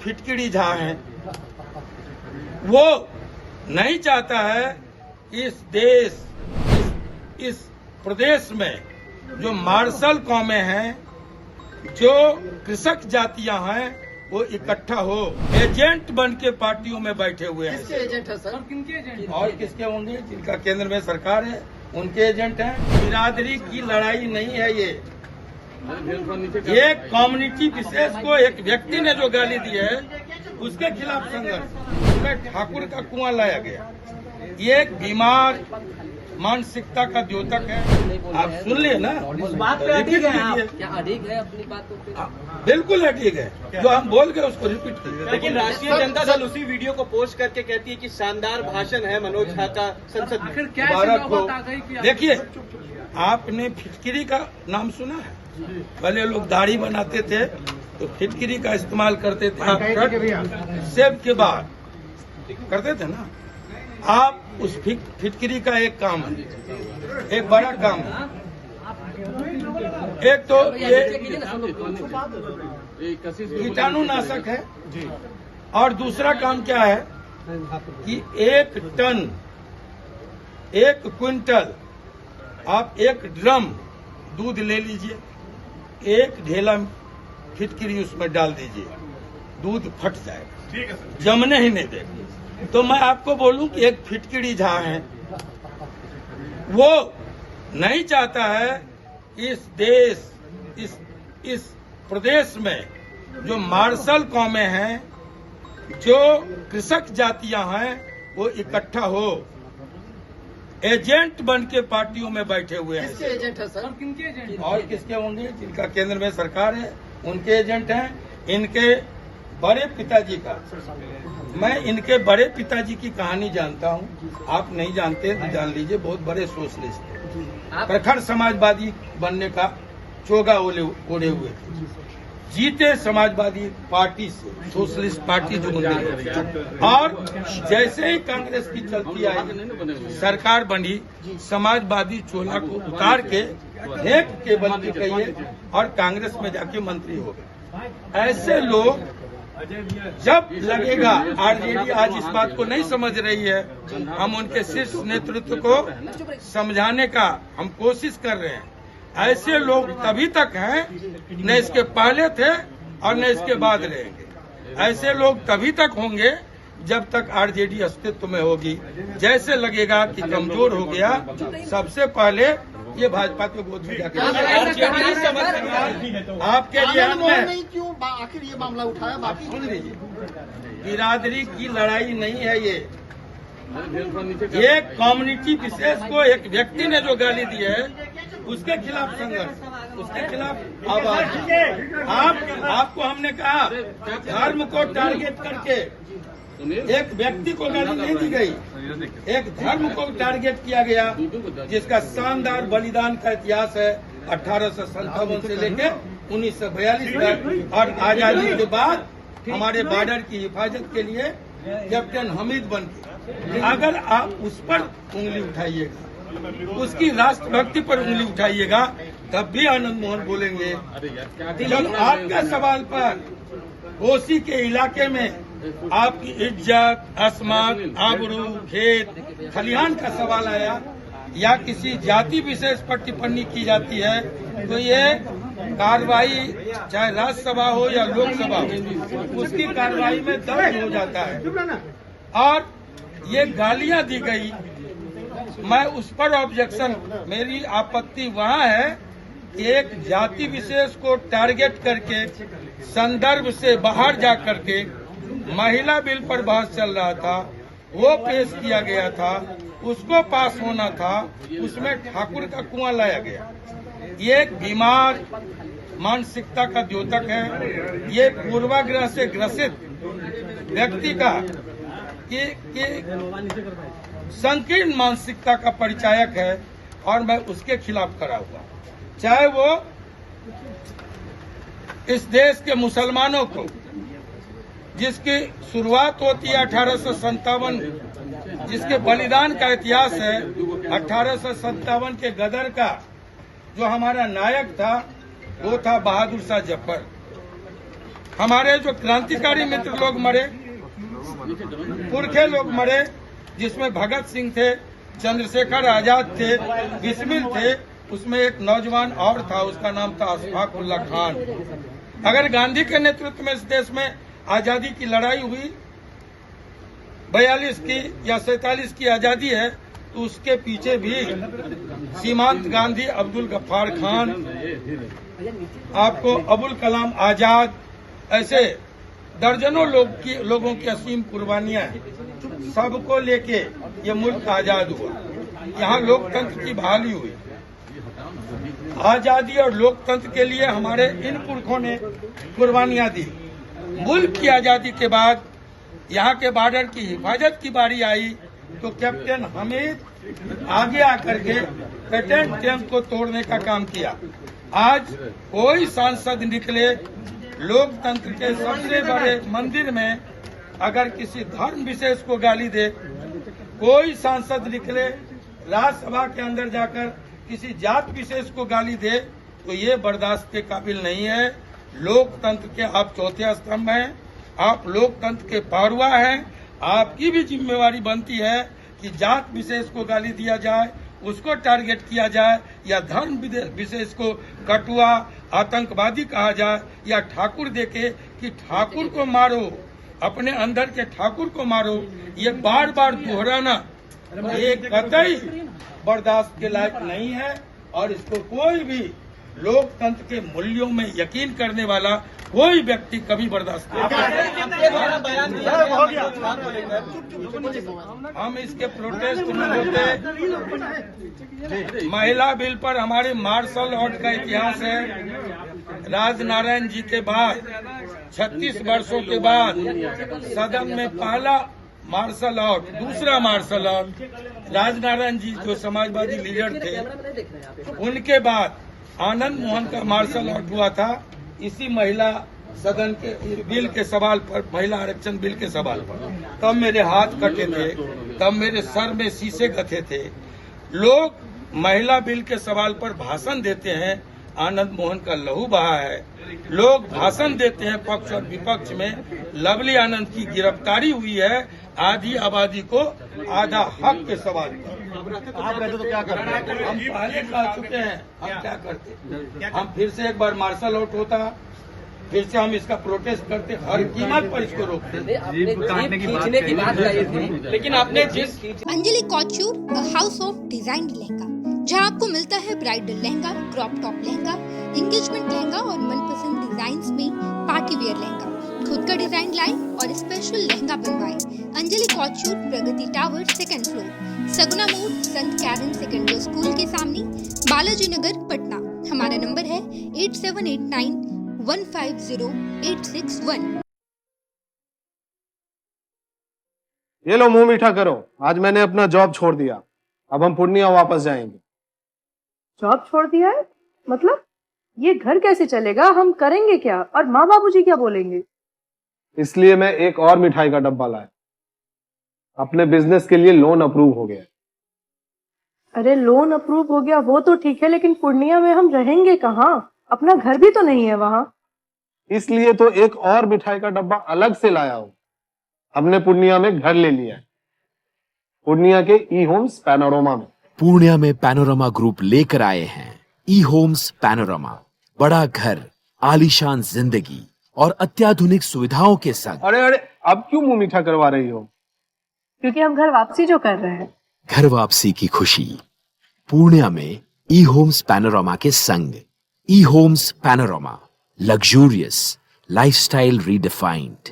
फिटकिड़ी झा हैं, वो नहीं चाहता है इस देश इस प्रदेश में जो मार्शल कौमें हैं, जो कृषक जातियां हैं, वो इकट्ठा हो। एजेंट बन के पार्टियों में बैठे हुए हैं। किसके एजेंट है सर? किनके एजेंट? और किसके होंगे? जिनका केंद्र में सरकार है उनके एजेंट हैं। बिरादरी की लड़ाई नहीं है ये कम्युनिटी विशेष को एक व्यक्ति ने जो गाली दी है उसके खिलाफ संघर्ष। उसमें ठाकुर का कुआं लाया गया। ये एक बीमार मानसिकता का द्योतक है। आप सुन लिए ना? इस बात पे अडिग हैं आप? क्या अडिग है अपनी बातों पे? बिल्कुल अडिग है। जो हम बोल गए उसको रिपीट कीजिए। लेकिन राष्ट्रीय जनता दल उसी वीडियो को पोस्ट करके कहती है कि शानदार भाषण है मनोज झा का संसद में। देखिए, आपने फिटकिरी का नाम सुना है? पहले लोग दाढ़ी बनाते थे तो फिटकिरी का इस्तेमाल करते थे, सेब के बाद करते थे ना। आप उस फिटकिरी का एक काम है, एक बड़ा काम है। एक तो ये कीटाणुनाशक है और दूसरा काम क्या है कि 1 टन 1 क्विंटल आप 1 ड्रम दूध ले लीजिए, 1 ढेला फिटकिरी उसमें डाल दीजिए, दूध फट जाएगा, जमने ही नहीं देगा। तो मैं आपको बोलूं कि एक फिटकिड़ी झा है, वो नहीं चाहता है इस देश इस प्रदेश में जो मार्शल कौमें हैं, जो कृषक जातियां हैं, वो इकट्ठा हो। एजेंट बन के पार्टियों में बैठे हुए हैं। किसके एजेंट है सर? किनके एजेंट? और किसके होंगे? जिनका केंद्र में सरकार है उनके एजेंट हैं। इनके बड़े पिताजी का, मैं इनके बड़े पिताजी की कहानी जानता हूं। आप नहीं जानते तो जान लीजिए। बहुत बड़े सोशलिस्ट थे, प्रखर समाजवादी बनने का चोगा ओढ़े हुए थे। जीते समाजवादी पार्टी से, सोशलिस्ट पार्टी जो बनी, और जैसे ही कांग्रेस की चलती आई, सरकार बनी, समाजवादी चोला को उतार के फेंक के बल्कि कहिए और कांग्रेस में जाके मंत्री हो गए। ऐसे लोग जब लगेगा, आरजेडी आज इस बात को नहीं समझ रही है, हम उनके शीर्ष नेतृत्व को समझाने का हम कोशिश कर रहे हैं। ऐसे लोग तभी तक हैं, न इसके पहले थे और न इसके बाद रहेंगे। ऐसे लोग तभी तक होंगे जब तक आरजेडी अस्तित्व में होगी। जैसे लगेगा कि कमजोर हो गया, सबसे पहले ये भाजपा के गोद में जाकर आपके लिए क्यों आखिर ये मामला उठाया? बाकी सुन लीजिए, बिरादरी की लड़ाई नहीं है ये कम्युनिटी विशेष को एक व्यक्ति ने जो गाली दी है उसके खिलाफ संघर्ष, उसके खिलाफ आवाज। आपको हमने कहा धर्म को टारगेट करके एक व्यक्ति को गाली नहीं दी गई, एक धर्म को टारगेट किया गया जिसका शानदार बलिदान का इतिहास है। 1857 से लेकर 1942 तक, और आजादी के बाद हमारे बॉर्डर की हिफाजत के लिए कैप्टन हमीद बन के, अगर आप उस पर उंगली उठाइएगा, उसकी राष्ट्रभक्ति पर उंगली उठाइएगा, तब भी आनंद मोहन बोलेंगे। जब आपके सवाल पर कोसी के इलाके में आपकी इज्जत, अस्मत, आबरू, खेत खलिहान का सवाल आया या किसी जाति विशेष पर टिप्पणी की जाती है, तो ये कार्रवाई चाहे राज्यसभा हो या लोकसभा हो, उसकी कार्रवाई में दर्ज हो जाता है। और ये गालियां दी गई, मैं उस पर ऑब्जेक्शन, मेरी आपत्ति वहां है कि एक जाति विशेष को टारगेट करके संदर्भ से बाहर जा करके महिला बिल पर बहस चल रहा था, वो पेश किया गया था, उसको पास होना था, उसमें ठाकुर का कुआं लाया गया। ये एक बीमार मानसिकता का द्योतक है। ये पूर्वाग्रह से ग्रसित व्यक्ति का संकीर्ण मानसिकता का परिचायक है और मैं उसके खिलाफ खड़ा हुआ। चाहे वो इस देश के मुसलमानों को, जिसकी शुरुआत होती है 1857, जिसके बलिदान का इतिहास है, 1857 के गदर का जो हमारा नायक था वो था बहादुर शाह जफर। हमारे जो क्रांतिकारी मित्र लोग मरे, पुरखे लोग मरे, जिसमें भगत सिंह थे, चंद्रशेखर आजाद थे, बिस्मिल थे, उसमें एक नौजवान और था, उसका नाम था अशफाक उल्ला खान। अगर गांधी के नेतृत्व में इस देश में आजादी की लड़ाई हुई, 42 की या 47 की आजादी है, तो उसके पीछे भी सीमांत गांधी, अब्दुल गफ्फार खान, आपको अबुल कलाम आजाद, ऐसे दर्जनों लोगों की असीम कुर्बानियां हैं। सबको लेके ये मुल्क आजाद हुआ, यहाँ लोकतंत्र की बहाली हुई। आजादी और लोकतंत्र के लिए हमारे इन पुरखों ने कुर्बानियां दी। मुल्क की आजादी के बाद यहाँ के बॉर्डर की हिफाजत की बारी आई तो कैप्टन हमीद आगे आकर के पेटेंट डैम को तोड़ने का काम किया। आज कोई सांसद निकले लोकतंत्र के सबसे बड़े मंदिर में अगर किसी धर्म विशेष को गाली दे, कोई सांसद निकले राज्यसभा के अंदर जाकर किसी जात विशेष को गाली दे, तो ये बर्दाश्त के काबिल नहीं है। लोकतंत्र के आप चौथे स्तंभ हैं, आप लोकतंत्र के पारुआ हैं। आपकी भी जिम्मेवारी बनती है कि जात विशेष को गाली दिया जाए, उसको टारगेट किया जाए, या धर्म विशेष को कटुआ आतंकवादी कहा जाए, या ठाकुर देके कि ठाकुर को मारो, अपने अंदर के ठाकुर को मारो, ये बार बार दोहराना ये कतई बर्दाश्त के लायक नहीं है। और इसको कोई भी लोकतंत्र के मूल्यों में यकीन करने वाला कोई व्यक्ति कभी बर्दाश्त नहीं करेगा। हम इसके प्रोटेस्ट में होते, महिला बिल पर हमारे मार्शल आर्ट का इतिहास है। राजनारायण जी के बाद 36 वर्षों के बाद सदन में पहला मार्शल आर्ट, दूसरा मार्शल आर्ट राजनारायण जी जो समाजवादी लीडर थे, उनके बाद आनंद मोहन का मार्शल आर्ट हुआ था इसी महिला सदन के बिल के सवाल पर, महिला आरक्षण बिल के सवाल पर। तब मेरे हाथ कटे थे, तब मेरे सर में शीशे गथे थे। लोग महिला बिल के सवाल पर भाषण देते हैं, आनंद मोहन का लहू बहा है। लोग भाषण देते हैं पक्ष और विपक्ष में, लवली आनंद की गिरफ्तारी हुई है आधी आबादी को आधा हक के सवाल पर। आप रहते तो क्या करते? हम पहले कह चुके हैं, हम क्या करते, हम फिर से एक बार मार्शल आउट होता, फिर से हम इसका प्रोटेस्ट करते, हर कीमत पर इसको रोकते। खींचने की बात कही थी, लेकिन आपने जिस Anjali couture, a house of design lehenga, जहां आपको मिलता है bridal lehenga, crop top lehenga, engagement lehenga और मनपसंद डिजाइन्स में पार्टी वेयर लहंगा। खुद का डिजाइन लाए और स्पेशल लहंगा बनवाए। अंजलि कॉचूर, प्रगति टावर, 2nd फ्लोर, सगुना मोड़, संत कैरन सेकेंडरी स्कूल के सामने, बालाजी नगर, पटना। हमारा नंबर है 8789150861। ये लो मुंह मीठा करो, आज मैंने अपना जॉब छोड़ दिया, अब हम पूर्णिया वापस जाएंगे। जॉब छोड़ दिया है? मतलब ये घर कैसे चलेगा? हम करेंगे क्या? और माँ बाबूजी क्या बोलेंगे? इसलिए मैं एक और मिठाई का डब्बा लाया। अपने बिजनेस के लिए लोन अप्रूव हो गया। अरे लोन अप्रूव हो गया वो तो ठीक है, लेकिन पूर्णिया में हम रहेंगे कहाँ? अपना घर भी तो नहीं है वहाँ। इसलिए तो एक और मिठाई का डब्बा अलग से लाया हूँ। हमने पूर्णिया में घर ले लिया है, पूर्णिया के ई होम्स पैनोरमा में। पूर्णिया में पैनोरमा ग्रुप लेकर आए हैं ई होम्स पैनोरमा। बड़ा घर, आलीशान जिंदगी और अत्याधुनिक सुविधाओं के संग। अरे अरे, अब क्यों मुंह मीठा करवा रही हो? क्योंकि हम घर वापसी जो कर रहे हैं। घर वापसी की खुशी पूर्णिया में ई होम्स पैनोरमा के संग। E homes panorama, luxurious lifestyle redefined.